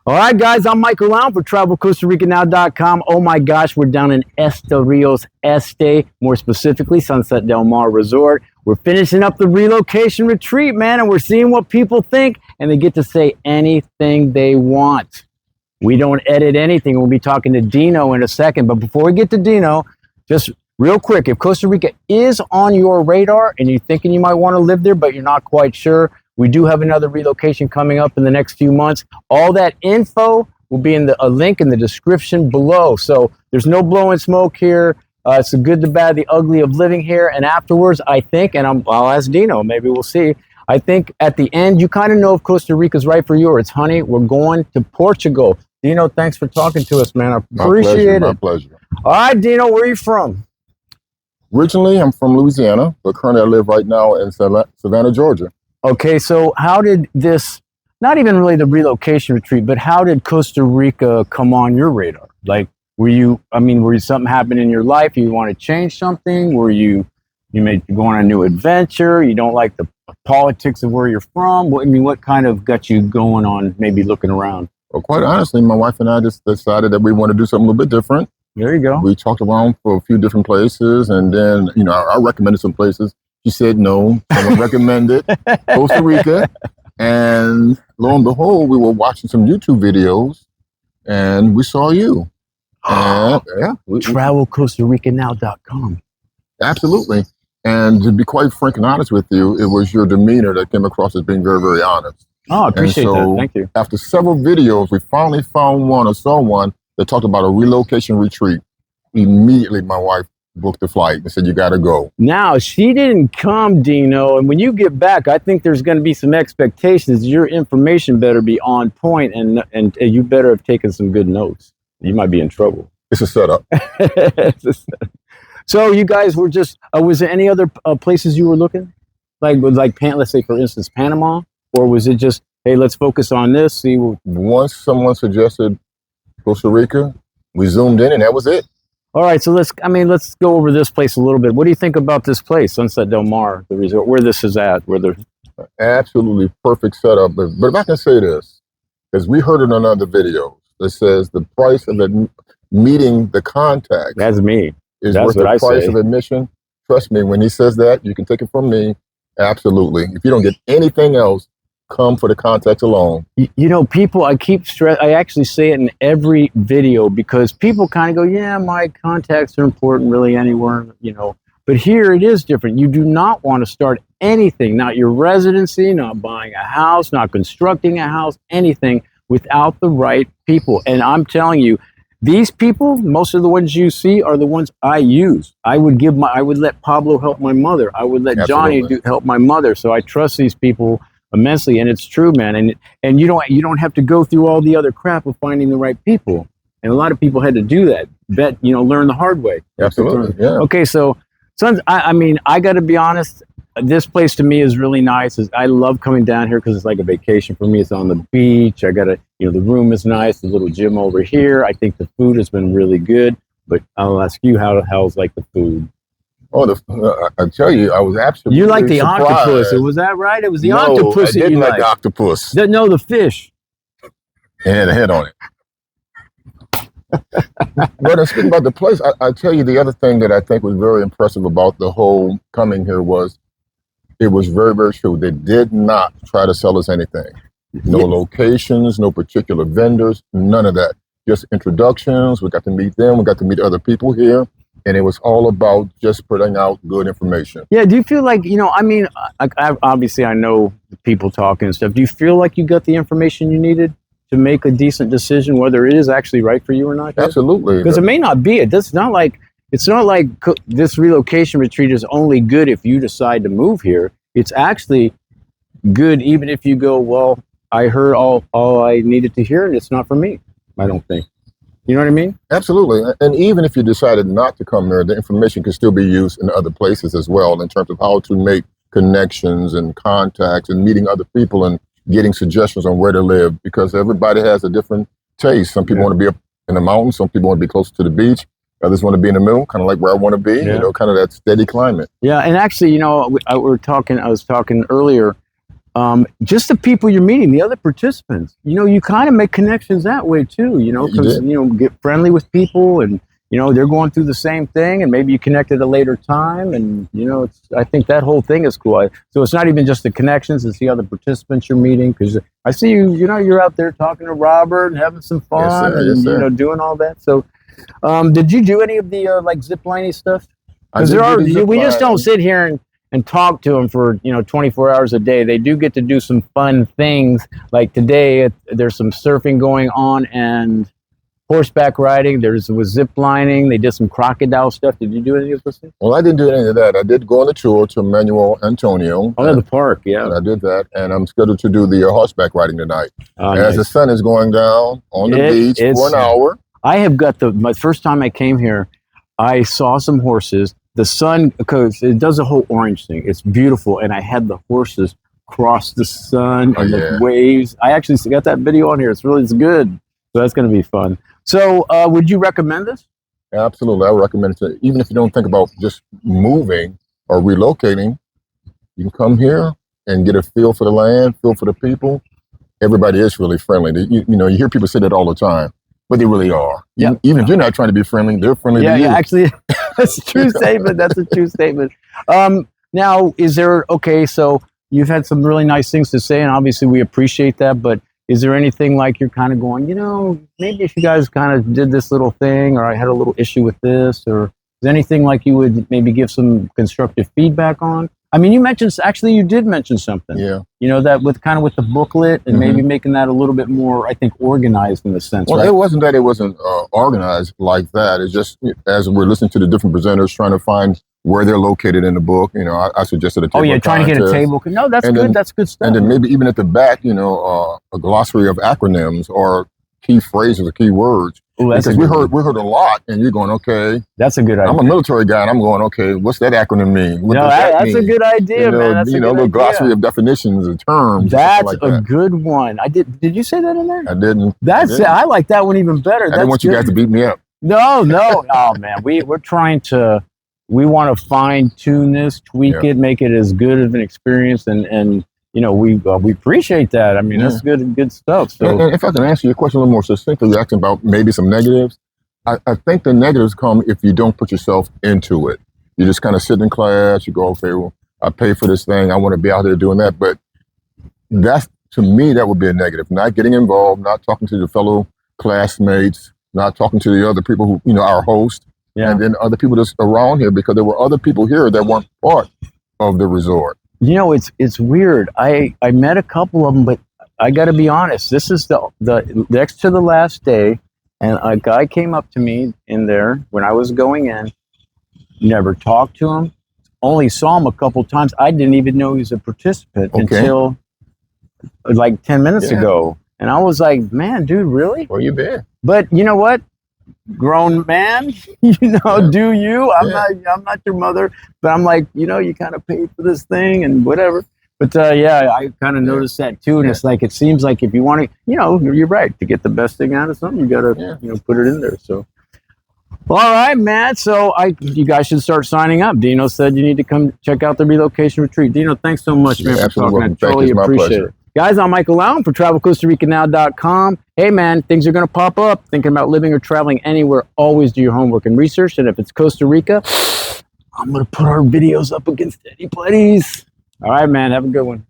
All right, guys, I'm Michael Lown for TravelCostaRicaNow.com. Oh my gosh, we're down in Rios Este, more specifically Sunset Del Mar Resort. We're finishing up the relocation retreat, man, and we're seeing what people think, and they get to say anything they want. We don't edit anything. We'll be talking to Dino in a second, but before we get to Dino, just real quick, if Costa Rica is on your radar and you're thinking you might want to live there, but you're not quite sure, we do have another relocation coming up in the next few months. All that info will be in a link in the description below. So there's no blowing smoke here. It's the good, the bad, the ugly of living here. And afterwards, I think, and I'll ask Dino, maybe we'll see. I think at the end, you kind of know if Costa Rica's right for you or it's honey. We're going to Portugal. Dino, thanks for talking to us, man. I appreciate it. My pleasure. All right, Dino, where are you from? Originally, I'm from Louisiana, but currently I live right now in Savannah, Georgia. Okay, so how did this, not even really the relocation retreat, but how did Costa Rica come on your radar? Like, were something happening in your life? You want to change something? Were you go on a new adventure? You don't like the politics of where you're from? What kind of got you going on maybe looking around? Well, quite honestly, my wife and I just decided that we want to do something a little bit different. There you go. We talked around for a few different places, and then, I recommended some places. She said no. Someone recommended Costa Rica. And lo and behold, we were watching some YouTube videos and we saw you. And TravelCostaRicaNow.com. Absolutely. And to be quite frank and honest with you, it was your demeanor that came across as being very, very honest. Oh, I appreciate that. Thank you. After several videos, we finally found one or saw one that talked about a relocation retreat. Immediately, my wife booked the flight and said, you got to go. Now, she didn't come, Dino, and when you get back, I think there's going to be some expectations. Your information better be on point, and you better have taken some good notes. You might be in trouble. It's a setup. So you guys were just, was there any other places you were looking? Let's say, for instance, Panama? Or was it just, hey, let's focus on this, see what... Once someone suggested Costa Rica, we zoomed in, and that was it. All right, so let's go over this place a little bit. What do you think about this place, Sunset Del Mar, the resort, where this is at? Absolutely perfect setup. But if I can say this, because we heard it on other videos that says the price of meeting the contact. That's me. Is worth the price of admission. Trust me, when he says that, you can take it from me. Absolutely. If you don't get anything else, come for the contacts alone. People, I actually say it in every video because people kind of go, yeah, my contacts are important really anywhere, but here it is different. You do not want to start anything, not your residency, not buying a house, not constructing a house, anything without the right people. And I'm telling you, these people, most of the ones you see are the ones I use. I would let Pablo help my mother. I would let Johnny help my mother. So I trust these people immensely, and it's true, man. And you don't have to go through all the other crap of finding the right people. And a lot of people had to do that. Learn the hard way. Absolutely. Yeah. Okay, so sons, I got to be honest. This place to me is really nice. I love coming down here because it's like a vacation for me. It's on the beach. The room is nice. The little gym over here. I think the food has been really good. But I'll ask you, how the hell's like the food? Oh, I tell you, I was absolutely You like the surprised. Octopus? Was that right? It was the octopus. I didn't like the octopus. No, the fish. It had a head on it. But speaking about the place, I tell you the other thing that I think was very impressive about the whole coming here was it was very, very true. They did not try to sell us anything. No locations, no particular vendors, none of that. Just introductions. We got to meet them. We got to meet other people here. And it was all about just putting out good information. Yeah. Do you feel like, obviously I know people talking and stuff. Do you feel like you got the information you needed to make a decent decision, whether it is actually right for you or not? Absolutely. Because it may not be. It's not like this relocation retreat is only good if you decide to move here. It's actually good even if you go, well, I heard all I needed to hear and it's not for me. I don't think. You know what I mean? Absolutely. And even if you decided not to come here, the information can still be used in other places as well in terms of how to make connections and contacts and meeting other people and getting suggestions on where to live, because everybody has a different taste. Some people want to be up in the mountains. Some people want to be close to the beach. Others want to be in the middle, kind of like where I want to be, kind of that steady climate. Yeah. And actually, I was talking earlier, just the people you're meeting, the other participants, you kind of make connections that way too, because, get friendly with people and, they're going through the same thing and maybe you connect at a later time. And, I think that whole thing is cool. So it's not even just the connections, it's the other participants you're meeting. Because I see you're out there talking to Robert and having some fun and, doing all that. So did you do any of the like ziplining stuff? Because we just don't sit here and talk to them for 24 hours a day. They do get to do some fun things. Like today, there's some surfing going on and horseback riding. Was zip lining. They did some crocodile stuff. Did you do any of those things? Well, I didn't do any of that. I did go on a tour to Manuel Antonio. Oh, the park, yeah. And I did that, and I'm scheduled to do the horseback riding tonight. As nice. the sun is going down on the beach for an hour. I have got my first time I came here, I saw some horses. The sun, because it does a whole orange thing. It's beautiful, and I had the horses cross the sun and the waves. I actually got that video on here. It's good. So that's going to be fun. So would you recommend this? Absolutely. I would recommend it. Even if you don't think about just moving or relocating, you can come here and get a feel for the land, feel for the people. Everybody is really friendly. You hear people say that all the time, but they really are. Yeah. Even if you're not trying to be friendly, they're friendly to you. Yeah, actually, that's a true statement. That's a true statement. Now, so you've had some really nice things to say, and obviously we appreciate that, but is there anything like you're kind of going, maybe if you guys kind of did this little thing, or I had a little issue with this, or is there anything like you would maybe give some constructive feedback on? I mean, you did mention something. Yeah. That with the booklet and maybe making that a little bit more, I think, organized in the sense. Well, right? it wasn't that it wasn't organized like that. It's just as we're listening to the different presenters, trying to find where they're located in the book. I suggested a table. Oh, yeah, trying to get a table. No, that's good. That's good stuff. And then maybe even at the back, a glossary of acronyms or key phrases or key words. Ooh, because we heard a lot, and you're going, okay. That's a good idea. I'm a military guy, and I'm going, okay, what's that acronym mean? What does that mean? That's a good idea, man. That's a good little glossary of definitions and terms. That's a good one. Did you say that in there? I didn't. I like that one even better. I didn't want you guys to beat me up. No. Oh, man. We're trying to. We want to fine tune this, tweak it, make it as good of an experience, and we appreciate that. I mean, that's good stuff. So, and if I can answer your question a little more succinctly, you're asking about maybe some negatives. I think the negatives come if you don't put yourself into it. You just kind of sit in class. You go, okay, well, I pay for this thing. I want to be out there doing that. But to me, that would be a negative. Not getting involved, not talking to your fellow classmates, not talking to the other people who, our host. Yeah. And then other people that's around here, because there were other people here that weren't part of the resort. It's weird. I met a couple of them, but I got to be honest. This is the next to the last day, and a guy came up to me in there when I was going in. Never talked to him. Only saw him a couple times. I didn't even know he was a participant until like 10 minutes ago. And I was like, man, dude, really? Where you been? But you know what? Grown man, do you? I'm not your mother, but I'm like, you kind of paid for this thing and whatever. But I kind of noticed that too. And it's like, it seems like if you want to, you're right, to get the best thing out of something, you got to, put it in there. So, all right, Matt. So you guys should start signing up. Dino said you need to come check out the relocation retreat. Dino, thanks so much, man, for talking. I totally appreciate it. Guys, I'm Michael Allen for TravelCostaRicaNow.com. Hey, man, things are going to pop up. Thinking about living or traveling anywhere, always do your homework and research. And if it's Costa Rica, I'm going to put our videos up against anybody's. All right, man, have a good one.